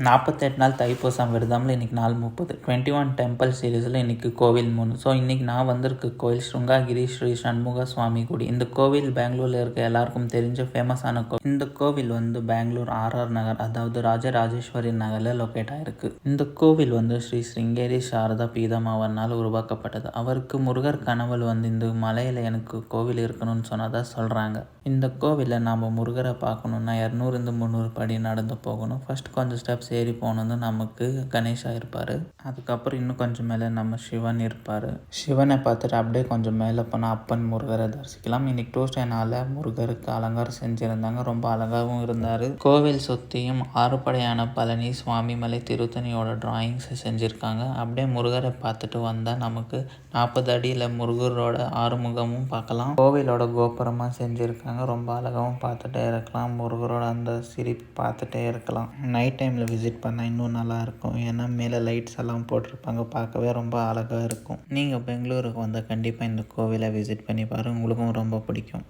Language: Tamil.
48 நாள் தைப்பூசம் விரதம்ல இன்றைக்கி நாள் 30. 21 டெம்பிள் சீரீஸில் இன்றைக்கி கோவில் 3. ஸோ இன்றைக்கி நான் வந்திருக்க கோவில் ஸ்ருங்காகிரி ஸ்ரீ சண்முக சுவாமி குடி. இந்த கோவில் பெங்களூரில் இருக்க எல்லாருக்கும் தெரிஞ்ச ஃபேமஸான கோவில். இந்த கோவில் பெங்களூர் ஆர்ஆர் நகர், அதாவது ராஜராஜேஸ்வரி நகரில் லொக்கேட் ஆகிருக்கு. இந்த கோவில் ஸ்ரீ ஸ்ருங்கேரி சாரதா பீதாம்பாவால் உருவாக்கப்பட்டது. அவருக்கு முருகர் கனவுல இந்த மலையில் எனக்கு கோவில் இருக்கணும்னு சொன்னதாக சொல்கிறாங்க. இந்த கோவிலில் நாம் முருகரை பார்க்கணுன்னா 200-300 படி நடந்து போகணும். ஃபர்ஸ்ட் கொஞ்சம் ஸ்டெப்ஸ் ஏறி போனது நமக்கு கணேஷா இருப்பார். அதுக்கப்புறம் இன்னும் கொஞ்சம் மேலே நம்ம சிவன் இருப்பார். சிவனை பார்த்துட்டு அப்படியே கொஞ்சம் மேலே போனால் அப்பன் முருகரை தரிசிக்கலாம். இன்னைக்கு டூஸ்டேனால முருகருக்கு அலங்காரம் செஞ்சுருந்தாங்க. ரொம்ப அழகாகவும் இருந்தார். கோவில் சுற்றியும் ஆறுபடையான பழனி, சுவாமிமலை, திருத்தணியோட டிராயிங்ஸ் செஞ்சுருக்காங்க. அப்படியே முருகரை பார்த்துட்டு வந்தால் நமக்கு 40 அடியில் முருகரோட ஆறுமுகமும் பார்க்கலாம். கோவிலோட கோபுரமாக செஞ்சுருக்காங்க. ரொம்ப அழகாகவும் பார்த்துட்டே இருக்கலாம். முருகரோட அந்த சிரிப்பு பார்த்துட்டே இருக்கலாம். நைட் டைமில் விசிட் பண்ணால் இன்னும் நல்லாயிருக்கும். ஏன்னா மேலே லைட்ஸ் எல்லாம் போட்டிருப்பாங்க. பார்க்கவே ரொம்ப அழகாக இருக்கும். நீங்கள் பெங்களூருக்கு வந்தால் கண்டிப்பாக இந்த கோவிலை விசிட் பண்ணி பாருங்கள். உங்களுக்கும் ரொம்ப பிடிக்கும்.